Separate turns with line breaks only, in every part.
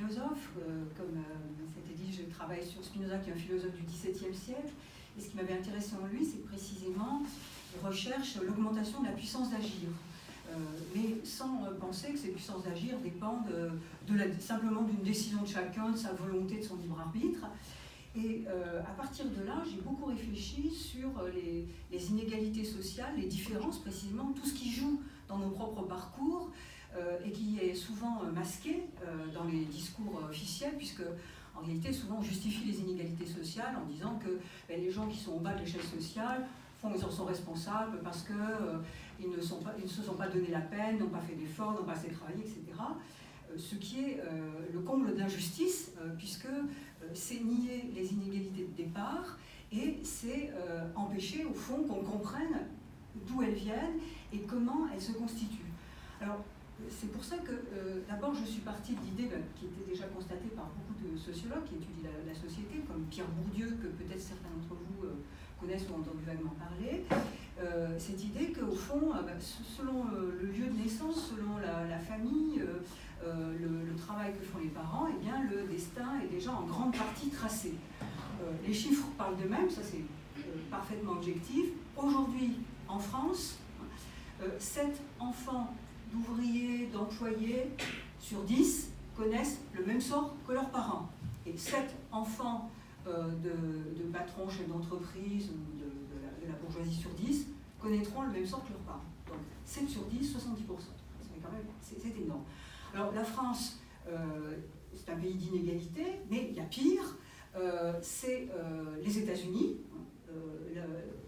philosophe. Comme c'était dit, je travaille sur Spinoza, qui est un philosophe du XVIIe siècle. Et ce qui m'avait intéressé en lui, c'est précisément qu'il recherche l'augmentation de la puissance d'agir. Mais sans penser que cette puissance d'agir dépendent simplement d'une décision de chacun, de sa volonté, de son libre arbitre. Et à partir de là, j'ai beaucoup réfléchi sur les inégalités sociales, les différences précisément, tout ce qui joue dans nos propres parcours et qui est souvent masqué dans les discours officiels, puisque en réalité, souvent on justifie les inégalités sociales en disant que les gens qui sont au bas de l'échelle sociale, ils en sont responsables parce qu'ils ne se sont pas donné la peine, n'ont pas fait d'efforts, n'ont pas assez travaillé, etc. Ce qui est le comble d'injustice, puisque c'est nier les inégalités de départ et c'est empêcher, au fond, qu'on comprenne d'où elles viennent et comment elles se constituent. Alors, c'est pour ça que, d'abord, je suis partie de l'idée qui était déjà constatée par beaucoup de sociologues qui étudient la société, comme Pierre Bourdieu, que peut-être certains d'entre vous connaissent ou ont entendu vaguement parler, cette idée qu'au fond, selon le lieu de naissance, selon la famille, le travail que font les parents, eh bien, le destin est déjà en grande partie tracé. Les chiffres parlent d'eux-mêmes, ça c'est parfaitement objectif. Aujourd'hui, en France, 7 enfants d'ouvriers, d'employés sur 10 connaissent le même sort que leurs parents. Et 7 enfants de patrons, chefs d'entreprise ou de la bourgeoisie sur 10 connaîtront le même sort que leurs parents. Donc 7 sur 10, 70%. C'est énorme. Alors la France, c'est un pays d'inégalité, mais il y a pire, c'est les États-Unis.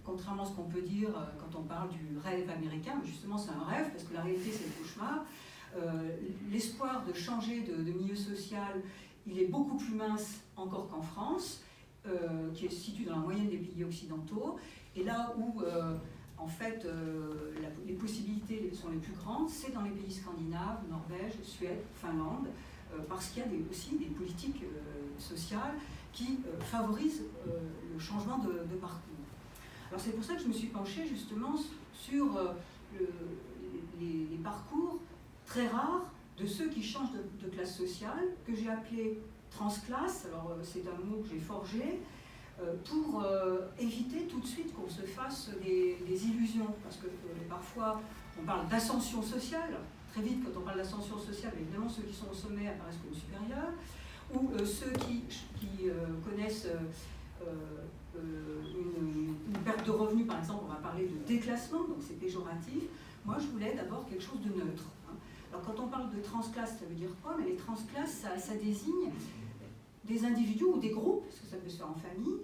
Contrairement à ce qu'on peut dire quand on parle du rêve américain, justement c'est un rêve parce que la réalité c'est le cauchemar. L'espoir de changer de milieu social, il est beaucoup plus mince encore qu'en France, qui se situe dans la moyenne des pays occidentaux. Et là où en fait les possibilités sont les plus grandes, c'est dans les pays scandinaves, Norvège, Suède, Finlande, parce qu'il y a aussi des politiques sociales qui favorisent le changement de parcours. Alors c'est pour ça que je me suis penchée justement sur les parcours très rares de ceux qui changent de classe sociale, que j'ai appelé transclasse. Alors c'est un mot que j'ai forgé pour éviter tout de suite qu'on se fasse des illusions, parce que parfois on parle d'ascension sociale. Très vite, quand on parle d'ascension sociale, évidemment ceux qui sont au sommet apparaissent comme supérieurs, ou ceux qui connaissent une perte de revenus, par exemple, on va parler de déclassement, donc c'est péjoratif. Moi, je voulais d'abord quelque chose de neutre. Alors, quand on parle de transclasse, ça veut dire quoi? Mais les transclasses, ça désigne des individus ou des groupes, parce que ça peut se faire en famille,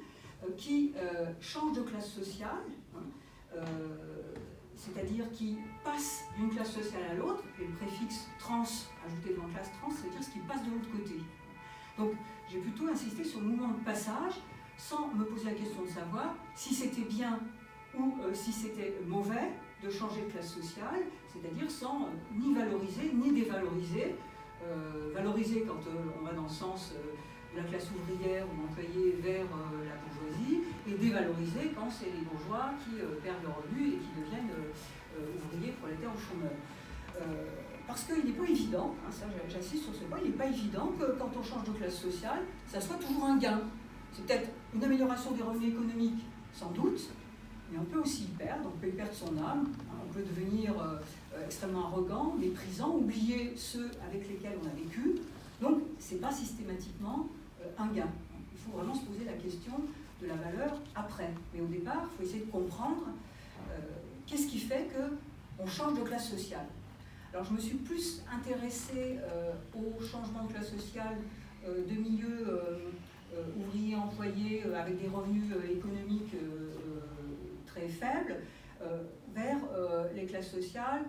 qui changent de classe sociale, c'est-à-dire qui passent d'une classe sociale à l'autre, et le préfixe trans ajouté devant classe trans, c'est-à-dire ce qui passe de l'autre côté. Donc, j'ai plutôt insisté sur le mouvement de passage, sans me poser la question de savoir si c'était bien ou si c'était mauvais de changer de classe sociale, c'est-à-dire sans ni valoriser ni dévaloriser. Valoriser quand on va dans le sens de la classe ouvrière ou employée vers la bourgeoisie, et dévaloriser quand c'est les bourgeois qui perdent leurs revenus et qui deviennent ouvriers prolétaires ou chômeurs. Parce qu'il n'est pas évident, ça j'insiste sur ce point, il n'est pas évident que quand on change de classe sociale, ça soit toujours un gain. C'est peut-être une amélioration des revenus économiques, sans doute, mais on peut aussi y perdre, on peut y perdre son âme, on peut devenir extrêmement arrogant, méprisant, oublier ceux avec lesquels on a vécu. Donc, ce n'est pas systématiquement un gain. Il faut vraiment se poser la question de la valeur après. Mais au départ, il faut essayer de comprendre qu'est-ce qui fait qu'on change de classe sociale. Alors, je me suis plus intéressée au changement de classe sociale de milieu ouvriers, employés, avec des revenus économiques très faibles, vers les classes sociales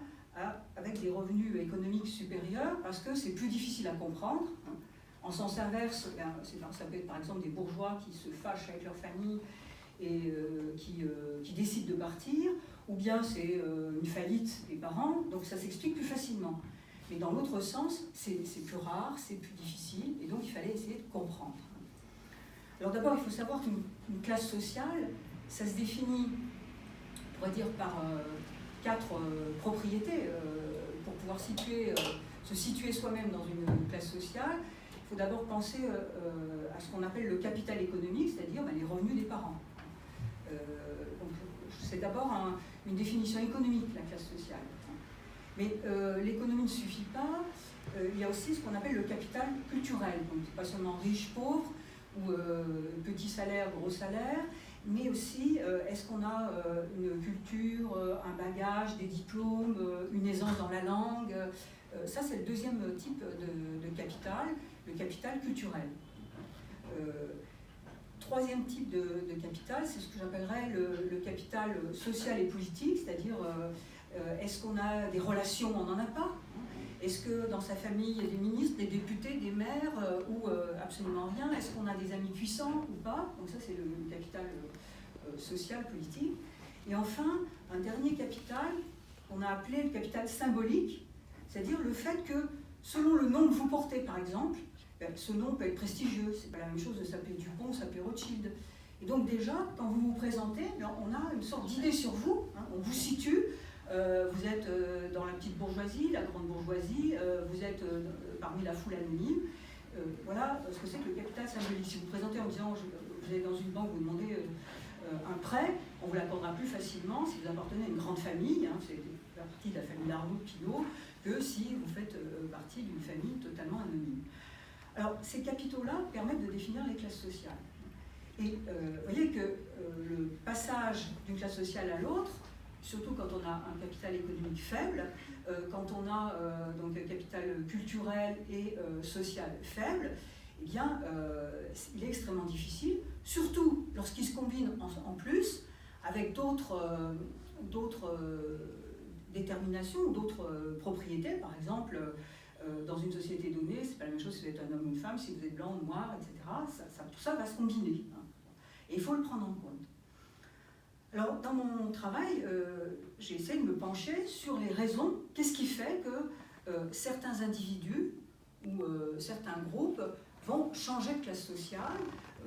avec des revenus économiques supérieurs, parce que c'est plus difficile à comprendre. En sens inverse, ça peut être par exemple des bourgeois qui se fâchent avec leur famille et qui décident de partir, ou bien c'est une faillite des parents, donc ça s'explique plus facilement. Mais dans l'autre sens, c'est plus rare, c'est plus difficile, et donc il fallait essayer de comprendre. Alors d'abord, il faut savoir qu'une classe sociale, ça se définit, on pourrait dire, par 4 propriétés. Pour pouvoir se situer soi-même dans une classe sociale, il faut d'abord penser à ce qu'on appelle le capital économique, c'est-à-dire les revenus des parents. Donc, c'est d'abord une définition économique, la classe sociale. Mais l'économie ne suffit pas. Il y a aussi ce qu'on appelle le capital culturel, donc pas seulement riche, pauvre, ou petit salaire, gros salaire, mais aussi est-ce qu'on a une culture, un bagage, des diplômes, une aisance dans la langue. Ça, c'est le deuxième type de capital, le capital culturel. Troisième type de capital, c'est ce que j'appellerais le capital social et politique, c'est-à-dire est-ce qu'on a des relations, on n'en a pas. Est-ce que dans sa famille, il y a des ministres, des députés, des maires, ou absolument rien? Est-ce qu'on a des amis puissants ou pas? Donc ça, c'est le capital social, politique. Et enfin, un dernier capital qu'on a appelé le capital symbolique, c'est-à-dire le fait que, selon le nom que vous portez, par exemple, ce nom peut être prestigieux. C'est pas la même chose de s'appeler Dupont ou s'appeler Rothschild. Et donc déjà, quand vous vous présentez, on a une sorte d'idée sur vous, hein, on vous situe. Vous êtes dans la petite bourgeoisie, la grande bourgeoisie, vous êtes parmi la foule anonyme. Voilà ce que c'est que le capital symbolique. Si vous vous présentez en disant vous êtes dans une banque, vous demandez un prêt, on vous l'accordera plus facilement si vous appartenez à une grande famille, hein, c'est partie de la famille Larnaud de Pinault, que si vous faites partie d'une famille totalement anonyme. Alors ces capitaux-là permettent de définir les classes sociales. Et vous voyez que le passage d'une classe sociale à l'autre, surtout quand on a un capital économique faible, quand on a donc un capital culturel et social faible, eh bien, il est extrêmement difficile, surtout lorsqu'il se combine en plus avec d'autres déterminations, d'autres propriétés. Par exemple, dans une société donnée, c'est pas la même chose si vous êtes un homme ou une femme, si vous êtes blanc ou noir, etc. Tout ça va se combiner. Hein. Et il faut le prendre en compte. Alors, dans mon travail, j'ai essayé de me pencher sur les raisons. Qu'est-ce qui fait que certains individus ou certains groupes vont changer de classe sociale?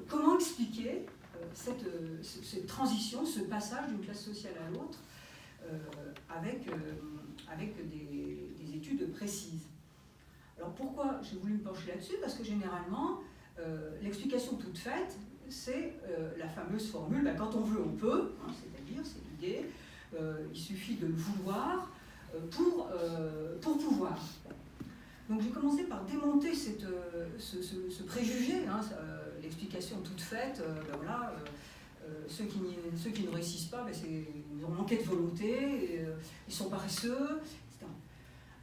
Comment expliquer cette transition, ce passage d'une classe sociale à l'autre avec des études précises? Alors, pourquoi j'ai voulu me pencher là-dessus? Parce que généralement, l'explication toute faite, c'est la fameuse formule quand on veut, on peut, hein, c'est-à-dire, c'est l'idée, il suffit de le vouloir pour pouvoir. Donc j'ai commencé par démonter ce préjugé, hein, l'explication toute faite, voilà, ceux qui ne réussissent pas, ils ont manqué de volonté, ils sont paresseux, etc.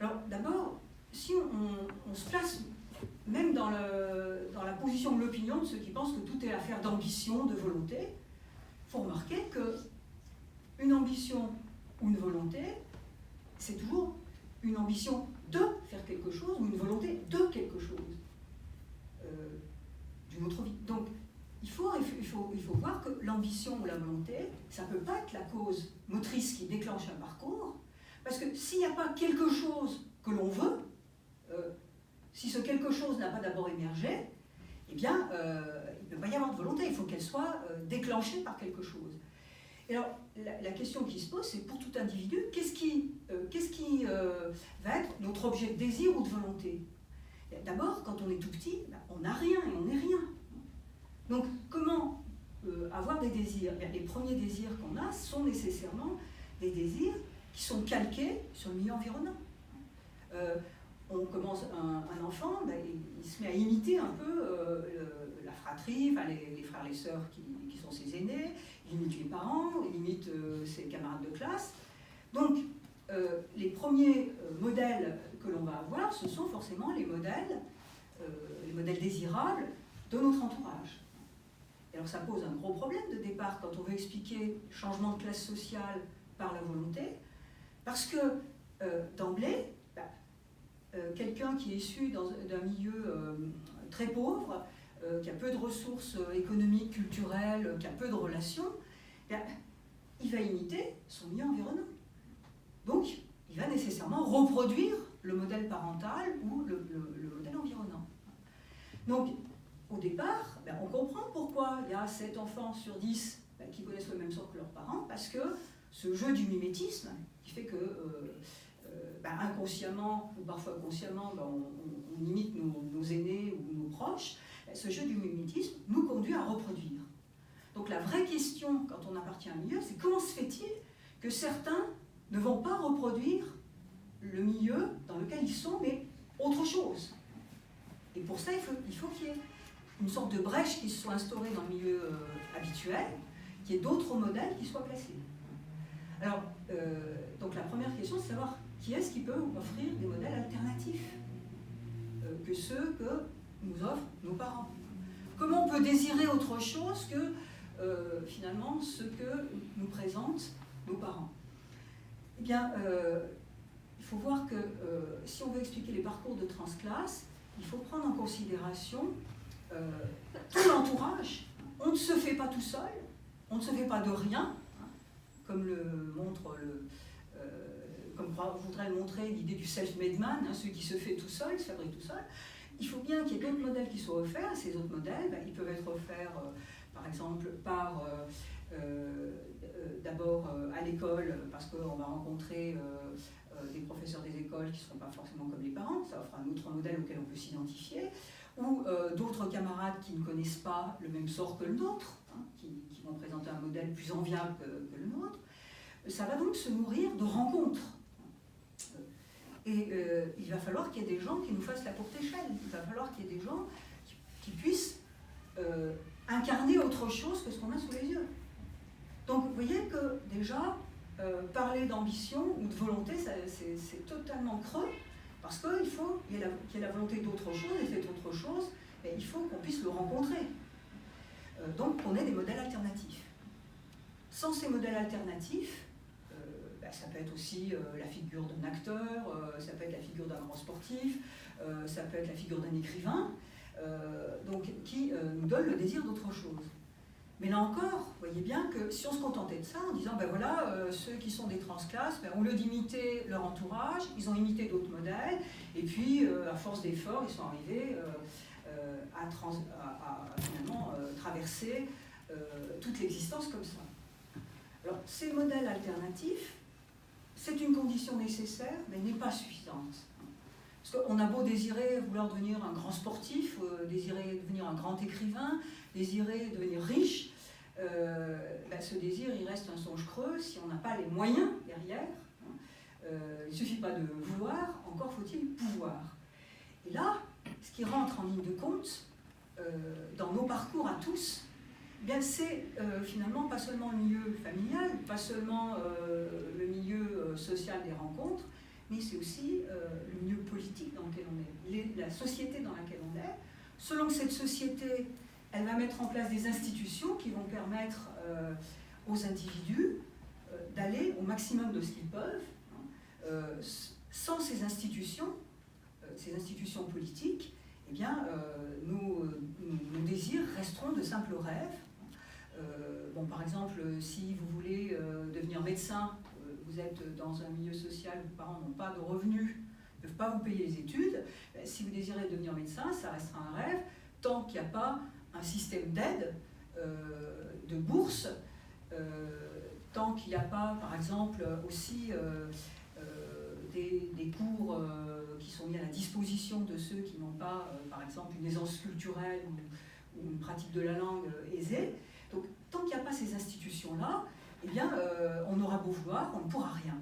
Alors d'abord, si on se place même dans la position de l'opinion de ceux qui pensent que tout est affaire d'ambition, de volonté, il faut remarquer qu'une ambition ou une volonté, c'est toujours une ambition de faire quelque chose ou une volonté de quelque chose, d'une autre vie. Donc, il faut voir que l'ambition ou la volonté, ça ne peut pas être la cause motrice qui déclenche un parcours, parce que s'il n'y a pas quelque chose que l'on veut, si ce quelque chose n'a pas d'abord émergé, eh bien, il ne peut pas y avoir de volonté, il faut qu'elle soit déclenchée par quelque chose. Et alors, la question qui se pose, c'est pour tout individu, qu'est-ce qui va être notre objet de désir ou de volonté? D'abord, quand on est tout petit, on n'a rien et on n'est rien. Donc, comment avoir des désirs? Les premiers désirs qu'on a sont nécessairement des désirs qui sont calqués sur le milieu environnant. On commence un enfant, il se met à imiter un peu la fratrie, enfin les frères et les sœurs qui sont ses aînés, il imite les parents, il imite ses camarades de classe. Donc, les premiers modèles que l'on va avoir, ce sont forcément les modèles désirables de notre entourage. Et alors ça pose un gros problème de départ quand on veut expliquer le changement de classe sociale par la volonté, parce que d'emblée, quelqu'un qui est issu d'un milieu très pauvre, qui a peu de ressources économiques, culturelles, qui a peu de relations, il va imiter son milieu environnant. Donc, il va nécessairement reproduire le modèle parental ou le modèle environnant. Donc, au départ, on comprend pourquoi il y a 7 enfants sur 10 qui connaissent le même sort que leurs parents, parce que ce jeu du mimétisme, qui fait que inconsciemment ou parfois consciemment, on imite nos aînés ou nos proches, proches, ce jeu du mimétisme nous conduit à reproduire. Donc la vraie question, quand on appartient à un milieu, c'est comment se fait-il que certains ne vont pas reproduire le milieu dans lequel ils sont, mais autre chose. Et pour ça, il faut qu'il y ait une sorte de brèche qui se soit instaurée dans le milieu habituel, qu'il y ait d'autres modèles qui soient placés. Alors, donc la première question, c'est de savoir qui est-ce qui peut offrir des modèles alternatifs que ceux que nous offrent nos parents. Comment on peut désirer autre chose que finalement ce que nous présentent nos parents? Eh bien, il faut voir que si on veut expliquer les parcours de transclasse, il faut prendre en considération tout l'entourage. On ne se fait pas tout seul, on ne se fait pas de rien, hein, comme le montre comme voudrait le montrer l'idée du self-made man, hein, celui qui se fait tout seul, se fabrique tout seul. Il faut bien qu'il y ait d'autres modèles qui soient offerts. Ces autres modèles, ils peuvent être offerts, par exemple, par d'abord à l'école, parce qu'on va rencontrer des professeurs des écoles qui ne seront pas forcément comme les parents, ça offre un autre modèle auquel on peut s'identifier, ou d'autres camarades qui ne connaissent pas le même sort que le nôtre, hein, qui vont présenter un modèle plus enviable que le nôtre. Ça va donc se nourrir de rencontres. Et il va falloir qu'il y ait des gens qui nous fassent la courte échelle. Il va falloir qu'il y ait des gens qui puissent incarner autre chose que ce qu'on a sous les yeux. Donc vous voyez que déjà, parler d'ambition ou de volonté, c'est totalement creux, parce qu'il faut qu'il y ait la volonté d'autre chose, et cette autre chose, il faut qu'on puisse le rencontrer. Donc qu'on ait des modèles alternatifs. Sans ces modèles alternatifs, ça peut être aussi la figure d'un acteur, ça peut être la figure d'un grand sportif, ça peut être la figure d'un écrivain, donc qui nous donne le désir d'autre chose. Mais là encore, vous voyez bien que si on se contentait de ça, en disant, ben voilà, ceux qui sont des transclasses, au lieu d'imiter leur entourage, ils ont imité d'autres modèles, et puis, à force d'efforts, ils sont arrivés à finalement traverser toute l'existence comme ça. Alors, ces modèles alternatifs, c'est une condition nécessaire, mais n'est pas suffisante. Parce qu'on a beau désirer vouloir devenir un grand sportif, désirer devenir un grand écrivain, désirer devenir riche, ce désir, il reste un songe creux si on n'a pas les moyens derrière. Il ne suffit pas de vouloir, encore faut-il pouvoir. Et là, ce qui rentre en ligne de compte, dans nos parcours à tous, c'est finalement pas seulement le milieu familial, pas seulement le milieu social des rencontres, mais c'est aussi le milieu politique dans lequel on est, la société dans laquelle on est. Selon que cette société, elle va mettre en place des institutions qui vont permettre aux individus d'aller au maximum de ce qu'ils peuvent. Sans ces institutions politiques, nos désirs resteront de simples rêves. Par exemple, si vous voulez devenir médecin, vous êtes dans un milieu social où vos parents n'ont pas de revenus, ne peuvent pas vous payer les études, si vous désirez devenir médecin, ça restera un rêve, tant qu'il n'y a pas un système d'aide, de bourse, tant qu'il n'y a pas, par exemple, aussi des cours qui sont mis à la disposition de ceux qui n'ont pas, par exemple, une aisance culturelle ou une pratique de la langue aisée. Donc, tant qu'il n'y a pas ces institutions-là, on aura beau vouloir, on ne pourra rien.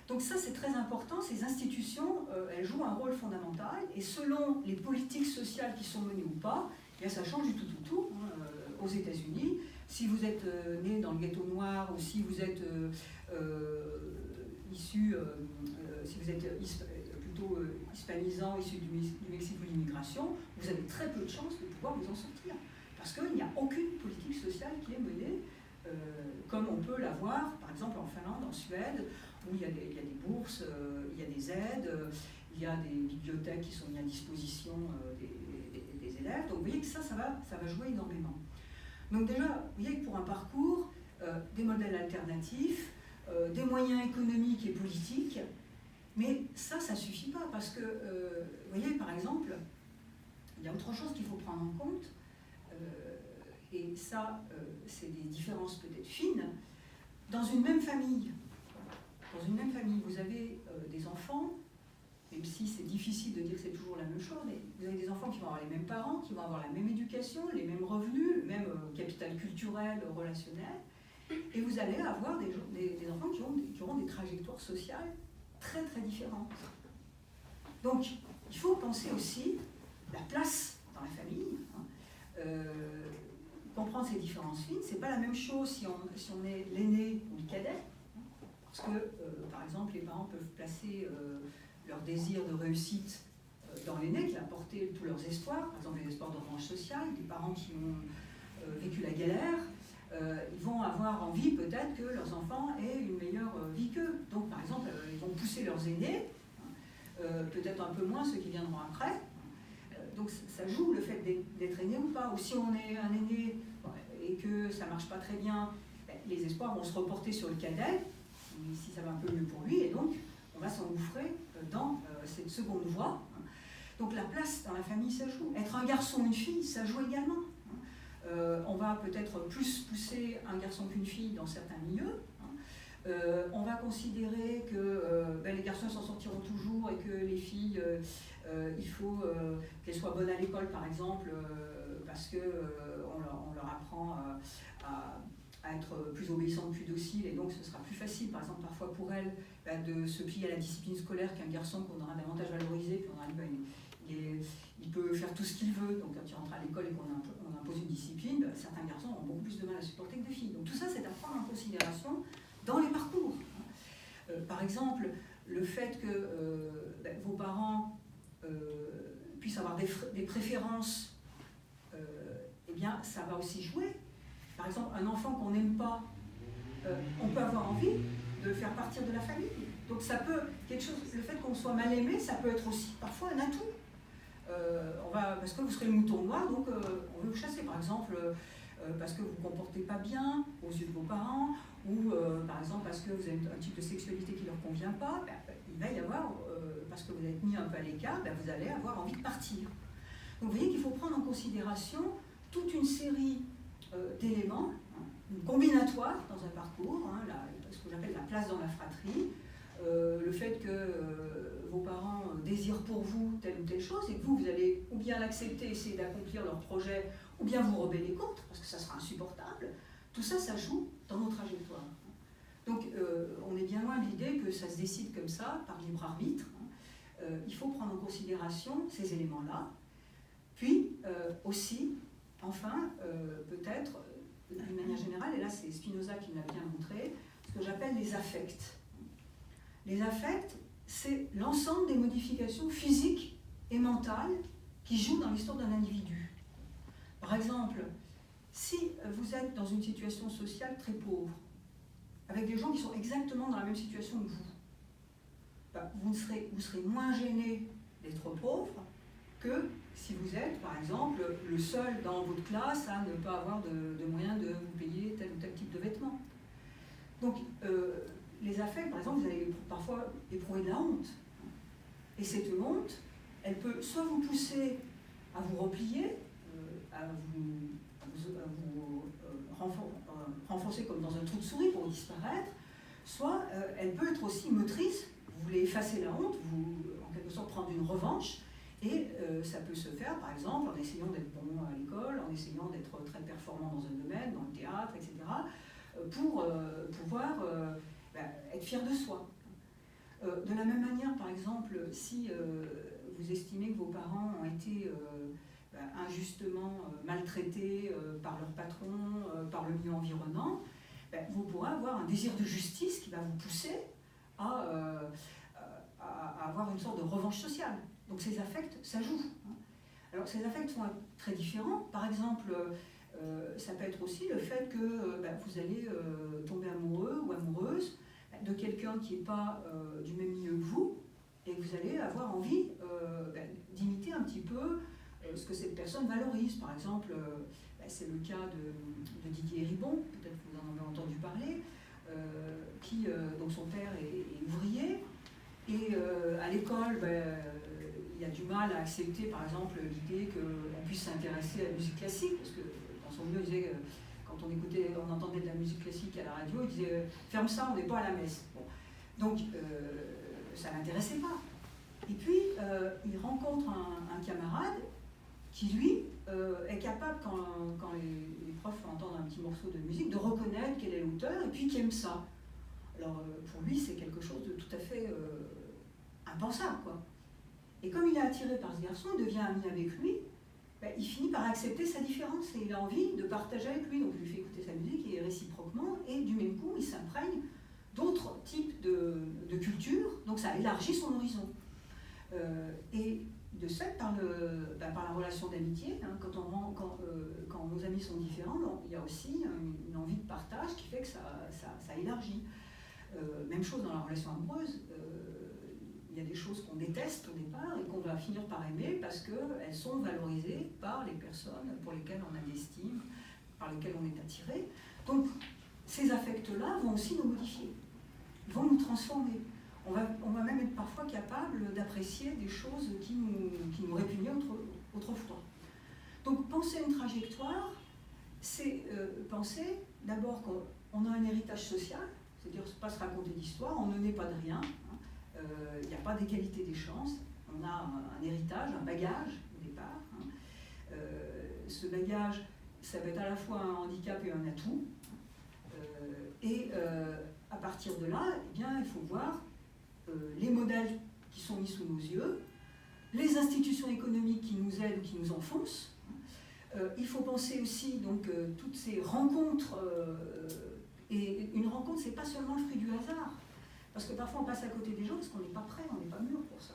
Donc ça, c'est très important. Ces institutions, elles jouent un rôle fondamental. Et selon les politiques sociales qui sont menées ou pas, ça change du tout. Aux États-Unis, si vous êtes né dans le ghetto noir ou si vous êtes issu, si vous êtes plutôt hispanisant, issu du Mexique ou de l'immigration, vous avez très peu de chances de pouvoir vous en sortir. Parce qu'il n'y a aucune politique sociale qui est menée, comme on peut l'avoir, par exemple en Finlande, en Suède, où il y a des bourses, il y a des aides, il y a des bibliothèques qui sont mises à disposition des élèves. Donc vous voyez que ça va jouer énormément. Donc déjà, vous voyez que pour un parcours, des modèles alternatifs, des moyens économiques et politiques, mais ça ne suffit pas, parce que, vous voyez, par exemple, il y a autre chose qu'il faut prendre en compte, et ça, c'est des différences peut-être fines. Dans une même famille, vous avez des enfants même si c'est difficile de dire que c'est toujours la même chose, mais vous avez des enfants qui vont avoir les mêmes parents, qui vont avoir la même éducation, les mêmes revenus, le même capital culturel, relationnel, et vous allez avoir des enfants qui auront des trajectoires sociales très très différentes. Donc, il faut penser aussi la place dans la famille, comprendre ces différences fines. C'est pas la même chose si on est l'aîné ou le cadet, parce que, par exemple, les parents peuvent placer leur désir de réussite dans l'aîné, qui va porter tous leurs espoirs, par exemple les espoirs de revanche sociale, des parents qui ont vécu la galère, ils vont avoir envie peut-être que leurs enfants aient une meilleure vie qu'eux. Donc, par exemple, ils vont pousser leurs aînés, peut-être un peu moins ceux qui viendront après. Donc ça joue le fait d'être aîné ou pas. Ou si on est un aîné et que ça ne marche pas très bien, les espoirs vont se reporter sur le cadet, si ça va un peu mieux pour lui, et donc on va s'engouffrer dans cette seconde voie. Donc la place dans la famille, ça joue. Être un garçon ou une fille, ça joue également. On va peut-être plus pousser un garçon qu'une fille dans certains milieux. On va considérer que les garçons s'en sortiront toujours et que les filles, il faut qu'elles soient bonnes à l'école, par exemple, parce qu'on leur apprend à être plus obéissantes, plus dociles, et donc ce sera plus facile, par exemple, parfois pour elles, de se plier à la discipline scolaire qu'un garçon qu'on aura davantage valorisé, puis on aura dit, il peut faire tout ce qu'il veut, donc quand il rentre à l'école et qu'on impose une discipline, certains garçons ont beaucoup plus de mal à supporter que des filles. Donc tout ça, c'est à prendre en considération dans les parcours. Par exemple, le fait que vos parents puissent avoir des préférences, eh bien, ça va aussi jouer. Par exemple, un enfant qu'on n'aime pas, on peut avoir envie de le faire partir de la famille. Donc ça peut, le fait qu'on soit mal aimé, ça peut être aussi parfois un atout. Parce que vous serez le mouton noir, donc on veut vous chasser, par exemple, parce que vous ne vous comportez pas bien aux yeux de vos parents, ou par exemple parce que vous avez un type de sexualité qui ne leur convient pas, il va y avoir, parce que vous êtes mis un peu à l'écart, vous allez avoir envie de partir. Donc vous voyez qu'il faut prendre en considération toute une série d'éléments combinatoires dans un parcours, ce que j'appelle la place dans la fratrie, le fait que vos parents désirent pour vous telle ou telle chose, et que vous allez ou bien l'accepter, essayer d'accomplir leur projet, ou bien vous rebeller contre, parce que ça sera insupportable. Tout ça, ça joue dans nos trajectoires. Donc, on est bien loin de l'idée que ça se décide comme ça, par libre arbitre. Il faut prendre en considération ces éléments-là. Puis, aussi, enfin, peut-être, d'une manière générale, et là c'est Spinoza qui me l'a bien montré, ce que j'appelle les affects. Les affects, c'est l'ensemble des modifications physiques et mentales qui jouent dans l'histoire d'un individu. Par exemple, si vous êtes dans une situation sociale très pauvre, avec des gens qui sont exactement dans la même situation que vous, vous serez moins gêné d'être pauvre que si vous êtes, par exemple, le seul dans votre classe à ne pas avoir de moyens de vous payer tel ou tel type de vêtements. Donc, les affects, par exemple, vous allez parfois éprouver de la honte. Et cette honte, elle peut soit vous pousser à vous replier, à vous renfoncer comme dans un trou de souris pour disparaître, soit elle peut être aussi motrice, vous voulez effacer la honte, vous, en quelque sorte, prendre une revanche, et ça peut se faire, par exemple, en essayant d'être bon à l'école, en essayant d'être très performant dans un domaine, dans le théâtre, etc., pour pouvoir être fier de soi. De la même manière, par exemple, si vous estimez que vos parents ont été injustement maltraités par leur patron, par le milieu environnant, vous pourrez avoir un désir de justice qui va vous pousser à avoir une sorte de revanche sociale. Donc ces affects, ça joue. Alors ces affects sont très différents. Par exemple, ça peut être aussi le fait que vous allez tomber amoureux ou amoureuse de quelqu'un qui n'est pas du même milieu que vous, et que vous allez avoir envie d'imiter un petit peu ce que cette personne valorise. Par exemple, c'est le cas de Didier Ribon, peut-être que vous en avez entendu parler, qui, donc son père est ouvrier, et à l'école, il a du mal à accepter, par exemple, l'idée qu'on puisse s'intéresser à la musique classique, parce que dans son milieu, il disait quand on entendait de la musique classique à la radio, il disait ferme ça, on n'est pas à la messe. Bon. Donc ça ne l'intéressait pas. Et puis, il rencontre un camarade qui, lui, est capable, quand les profs entendent un petit morceau de musique, de reconnaître quel est l'auteur et puis qui aime ça. Alors, pour lui, c'est quelque chose de tout à fait impensable, quoi. Et comme il est attiré par ce garçon, il devient ami avec lui, ben, il finit par accepter sa différence et il a envie de partager avec lui. Donc, il lui fait écouter sa musique et réciproquement, et du même coup, il s'imprègne d'autres types de cultures, donc ça élargit son horizon. Et de fait, par la relation d'amitié, hein, quand nos amis sont différents, il y a aussi une envie de partage qui fait que ça élargit. Même chose dans la relation amoureuse, il y a des choses qu'on déteste au départ et qu'on va finir par aimer parce qu'elles sont valorisées par les personnes pour lesquelles on a de l'estime, par lesquelles on est attiré. Donc ces affects-là vont aussi nous modifier, vont nous transformer. On va même être parfois capable d'apprécier des choses qui nous répugnaient autrefois. Donc penser une trajectoire, c'est penser d'abord qu'on a un héritage social, c'est-à-dire pas se raconter d'histoire, on ne naît pas de rien, hein, il n'y a pas d'égalité des chances, on a un héritage, un bagage au départ. Hein. Ce bagage, ça va être à la fois un handicap et un atout. À partir de là, eh bien, il faut voir les modèles qui sont mis sous nos yeux, les institutions économiques qui nous aident ou qui nous enfoncent. Il faut penser aussi donc toutes ces rencontres. Et une rencontre, c'est pas seulement le fruit du hasard, parce que parfois on passe à côté des gens parce qu'on n'est pas prêt, on n'est pas mûr pour ça.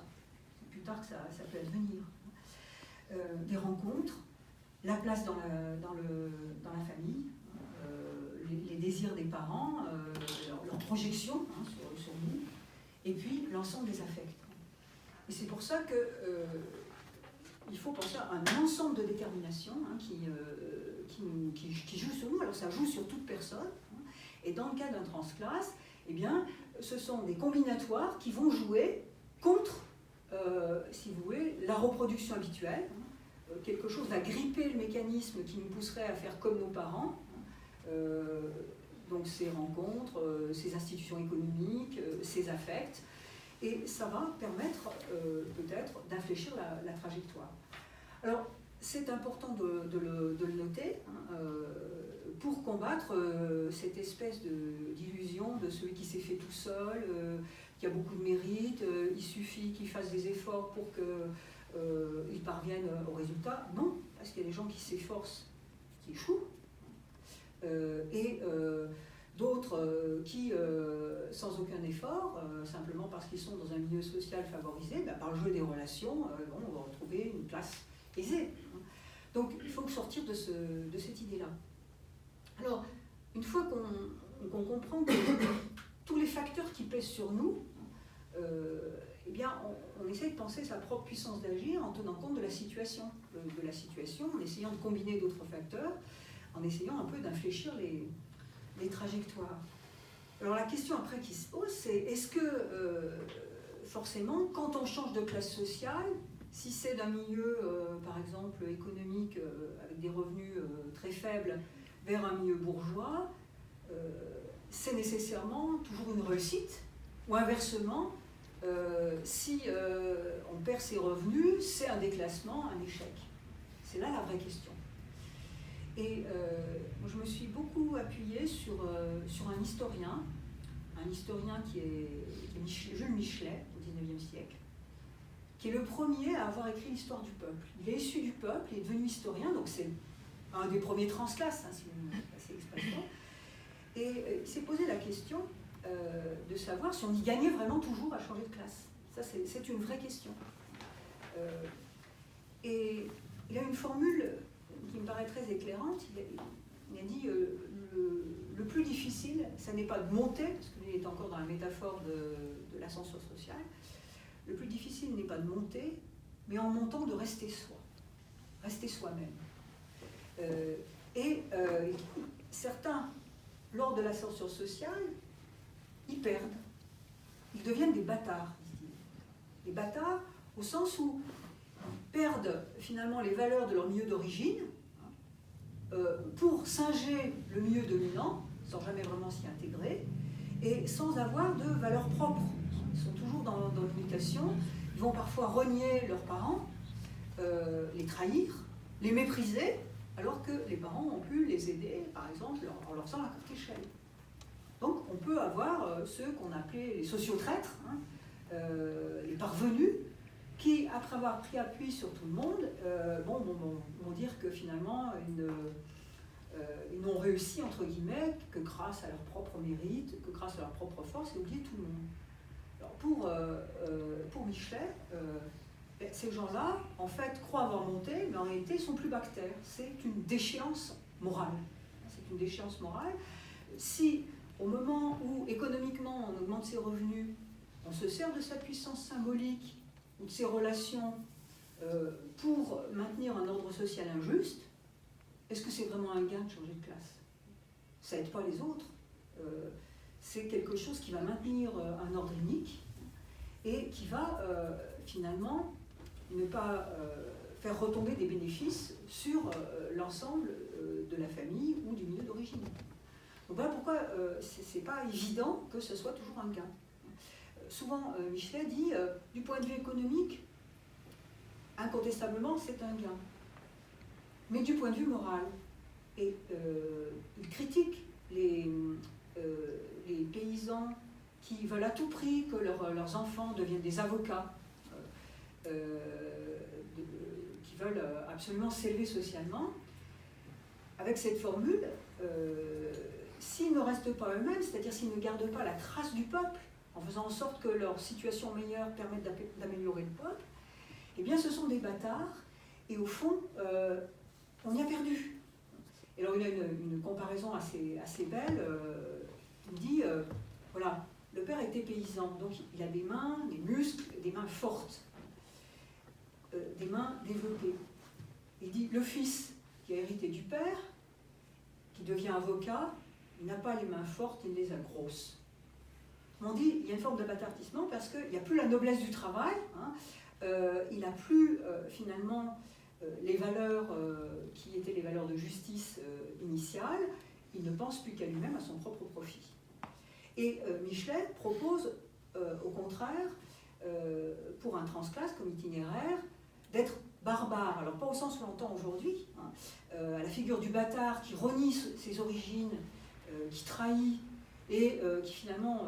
C'est plus tard que ça peut advenir. Des rencontres, la place dans la famille, les désirs des parents, leur projection hein, sur nous, et puis l'ensemble des affects. Et c'est pour ça que il faut penser à un ensemble de déterminations hein, qui jouent sur nous. Alors ça joue sur toute personne. Hein, et dans le cas d'un transclasse, eh bien, ce sont des combinatoires qui vont jouer contre, si vous voulez, la reproduction habituelle. Hein, quelque chose va gripper le mécanisme qui nous pousserait à faire comme nos parents. Donc ces rencontres, ces institutions économiques, ces affects, et ça va permettre peut-être d'infléchir la trajectoire. Alors c'est important de le noter hein, pour combattre cette espèce d'illusion de celui qui s'est fait tout seul, qui a beaucoup de mérite, il suffit qu'il fasse des efforts pour qu'il parvienne au résultat. Non, parce qu'il y a des gens qui s'efforcent, qui échouent. D'autres qui, sans aucun effort, simplement parce qu'ils sont dans un milieu social favorisé, par le jeu des relations, on va retrouver une place aisée. Donc il faut sortir de cette idée-là. Alors, une fois qu'on comprend que tous les facteurs qui pèsent sur nous, eh bien, on essaie de penser sa propre puissance d'agir en tenant compte de la situation, en essayant de combiner d'autres facteurs, en essayant un peu d'infléchir les trajectoires. Alors la question après qui se pose, c'est est-ce que forcément, quand on change de classe sociale, si c'est d'un milieu, par exemple, économique, avec des revenus très faibles, vers un milieu bourgeois, c'est nécessairement toujours une réussite, ou inversement, si on perd ses revenus, c'est un déclassement, un échec. C'est là la vraie question. Et je me suis beaucoup appuyée sur un historien qui est Jules Michelet, au XIXe siècle, qui est le premier à avoir écrit l'histoire du peuple. Il est issu du peuple, il est devenu historien, donc c'est un des premiers transclasses, hein, si vous me passez l'expression. Et il s'est posé la question de savoir si on y gagnait vraiment toujours à changer de classe. Ça, c'est une vraie question. Et il a une formule qui me paraît très éclairante. Il a dit le plus difficile, ça n'est pas de monter, parce qu'il est encore dans la métaphore de l'ascension sociale, le plus difficile n'est pas de monter, mais en montant de rester soi, rester soi-même. Certains, lors de l'ascension sociale, ils perdent, ils deviennent des bâtards, dit-il. Des bâtards au sens où ils perdent finalement les valeurs de leur milieu d'origine, pour singer le milieu dominant, sans jamais vraiment s'y intégrer, et sans avoir de valeurs propres. Ils sont toujours dans l'imitation, vont parfois renier leurs parents, les trahir, les mépriser, alors que les parents ont pu les aider, par exemple, en leur faisant la courte échelle. Donc on peut avoir ceux qu'on appelait les sociotraîtres, hein, les parvenus, qui, après avoir pris appui sur tout le monde, vont dire que finalement, ils n'ont réussi, entre guillemets, que grâce à leur propre mérite, que grâce à leur propre force, et oublier tout le monde. Alors pour Michelet, ces gens-là, en fait, croient avoir monté, mais en réalité, ils sont plus bactères. C'est une déchéance morale. C'est une déchéance morale. Si, au moment où, économiquement, on augmente ses revenus, on se sert de sa puissance symbolique ou de ses relations pour maintenir un ordre social injuste, est-ce que c'est vraiment un gain de changer de classe? Ça n'aide pas les autres. C'est quelque chose qui va maintenir un ordre unique et qui va finalement ne pas faire retomber des bénéfices sur l'ensemble de la famille ou du milieu d'origine. Donc voilà pourquoi ce n'est pas évident que ce soit toujours un gain. Souvent, Michelet dit, du point de vue économique, incontestablement, c'est un gain. Mais du point de vue moral, et il critique les paysans qui veulent à tout prix que leurs enfants deviennent des avocats, qui veulent absolument s'élever socialement. Avec cette formule, s'ils ne restent pas eux-mêmes, c'est-à-dire s'ils ne gardent pas la trace du peuple, en faisant en sorte que leur situation meilleure permette d'améliorer le peuple, eh bien ce sont des bâtards, et au fond, on y a perdu. Et alors il a une comparaison assez belle, il dit, voilà, le père était paysan, donc il a des mains, des muscles, des mains fortes, des mains développées. Il dit, le fils qui a hérité du père, qui devient avocat, il n'a pas les mains fortes, il les a grosses. On dit, il y a une forme d'abattardissement parce qu'il n'y a plus la noblesse du travail, hein, il n'a plus finalement les valeurs qui étaient les valeurs de justice initiales, il ne pense plus qu'à lui-même, à son propre profit. Et Michelet propose au contraire, pour un transclasse comme itinéraire, d'être barbare, alors pas au sens où on l'entend aujourd'hui, hein, à la figure du bâtard qui renie ses origines, qui trahit et qui finalement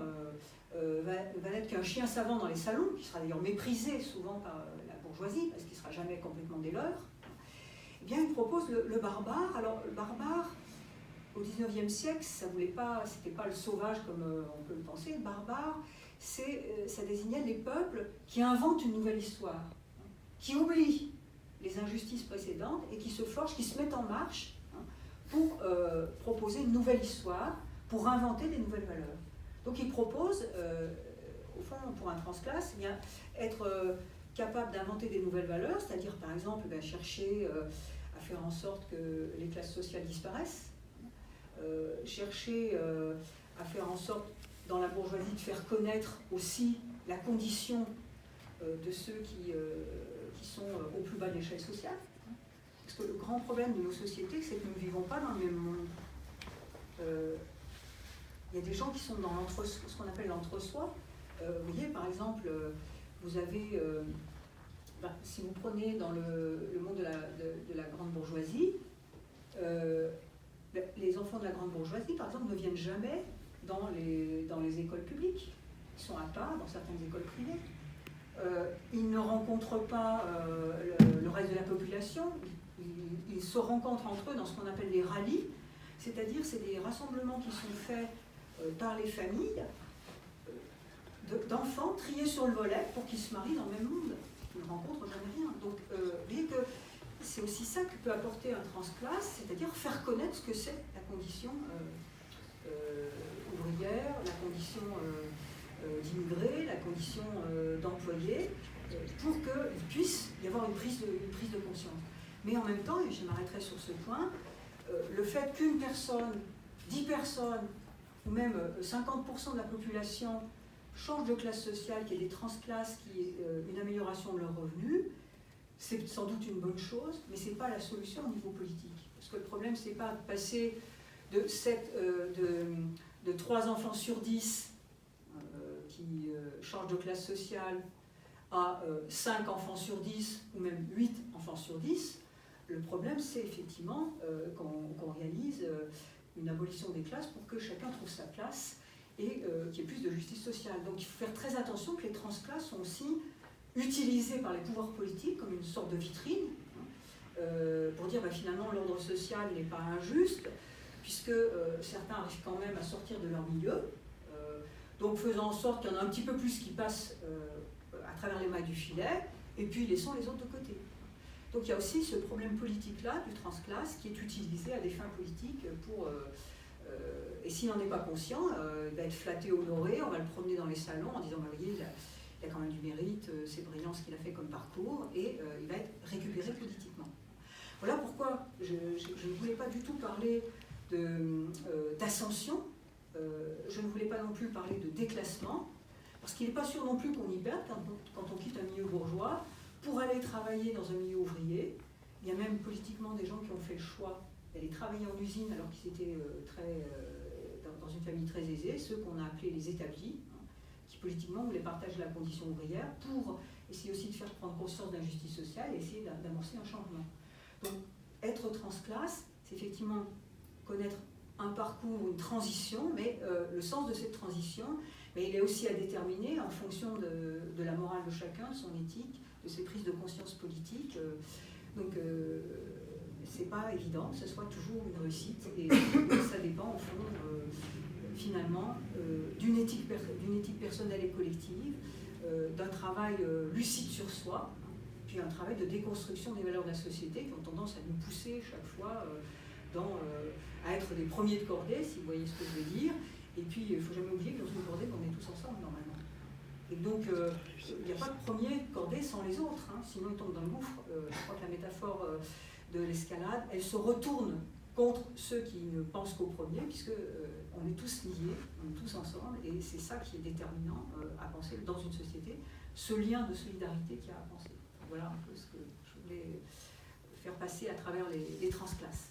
va n'être qu'un chien savant dans les salons, qui sera d'ailleurs méprisé souvent par la bourgeoisie, parce qu'il ne sera jamais complètement des leurs. Eh bien, il propose le barbare. Alors, le barbare, au XIXe siècle, ça c'était pas le sauvage comme on peut le penser. Le barbare, ça désignait les peuples qui inventent une nouvelle histoire, hein, qui oublient les injustices précédentes et qui se forgent, qui se mettent en marche, hein, pour proposer une nouvelle histoire, pour inventer des nouvelles valeurs. Donc il propose, au fond, pour un transclasse, eh bien, être capable d'inventer des nouvelles valeurs, c'est-à-dire par exemple chercher à faire en sorte que les classes sociales disparaissent, chercher à faire en sorte dans la bourgeoisie de faire connaître aussi la condition de ceux qui sont au plus bas de l'échelle sociale. Parce que le grand problème de nos sociétés, c'est que nous ne vivons pas dans le même monde. Il y a des gens qui sont dans ce qu'on appelle l'entre-soi. Vous voyez, par exemple, vous avez, si vous prenez dans le monde de la grande bourgeoisie, les enfants de la grande bourgeoisie, par exemple, ne viennent jamais dans les écoles publiques. Ils sont à part dans certaines écoles privées. Ils ne rencontrent pas le reste de la population. Ils se rencontrent entre eux dans ce qu'on appelle les rallyes, c'est-à-dire c'est des rassemblements qui sont faits par les familles d'enfants triés sur le volet pour qu'ils se marient dans le même monde. Ils ne rencontrent jamais rien. Donc, vous voyez que c'est aussi ça que peut apporter un transclasse, c'est-à-dire faire connaître ce que c'est la condition ouvrière, la condition d'immigré, la condition d'employé, pour qu'il puisse y avoir une prise de conscience. Mais en même temps, et je m'arrêterai sur ce point, le fait qu'une personne, 10 personnes, ou même 50% de la population change de classe sociale, qu'il y ait des transclasses, qu'il y ait une amélioration de leurs revenus, c'est sans doute une bonne chose, mais ce n'est pas la solution au niveau politique. Parce que le problème, ce n'est pas de passer de 3 enfants sur 10 qui changent de classe sociale à 5 enfants sur 10 ou même 8 enfants sur 10, le problème c'est effectivement qu'on réalise une abolition des classes pour que chacun trouve sa place et qu'il y ait plus de justice sociale. Donc il faut faire très attention que les transclasses sont aussi utilisées par les pouvoirs politiques comme une sorte de vitrine pour dire finalement l'ordre social n'est pas injuste puisque certains arrivent quand même à sortir de leur milieu, donc faisant en sorte qu'il y en a un petit peu plus qui passent à travers les mailles du filet et puis laissons les autres de côté. Donc il y a aussi ce problème politique-là du transclasse qui est utilisé à des fins politiques pour... et s'il n'en est pas conscient, il va être flatté, honoré, on va le promener dans les salons en disant, vous voyez, il a quand même du mérite, c'est brillant ce qu'il a fait comme parcours, et il va être récupéré politiquement. Voilà pourquoi je ne voulais pas du tout parler d'ascension, je ne voulais pas non plus parler de déclassement, parce qu'il n'est pas sûr non plus qu'on y perde quand on quitte un milieu bourgeois, pour aller travailler dans un milieu ouvrier. Il y a même politiquement des gens qui ont fait le choix d'aller travailler en usine alors qu'ils étaient dans une famille très aisée, ceux qu'on a appelés les établis, qui politiquement voulaient partager la condition ouvrière pour essayer aussi de faire prendre conscience de l'injustice sociale et essayer d'amorcer un changement. Donc être transclasse, c'est effectivement connaître un parcours, une transition, mais le sens de cette transition, mais il est aussi à déterminer en fonction de la morale de chacun, de son éthique, de ses prises de conscience politiques. Donc, c'est pas évident que ce soit toujours une réussite, et ça dépend, au fond, finalement, d'une éthique personnelle et collective, d'un travail lucide sur soi, puis un travail de déconstruction des valeurs de la société qui ont tendance à nous pousser chaque fois à être des premiers de cordée, si vous voyez ce que je veux dire. Et puis, il ne faut jamais oublier que dans une cordée, on est tous ensemble, normalement. Et donc, il n'y a pas de premier de cordée sans les autres, hein, sinon ils tombent dans le gouffre. Je crois que la métaphore de l'escalade, elle se retourne contre ceux qui ne pensent qu'au premier, puisqu'on est tous liés, on est tous ensemble, et c'est ça qui est déterminant à penser dans une société, ce lien de solidarité qu'il y a à penser. Voilà un peu ce que je voulais faire passer à travers les transclasses.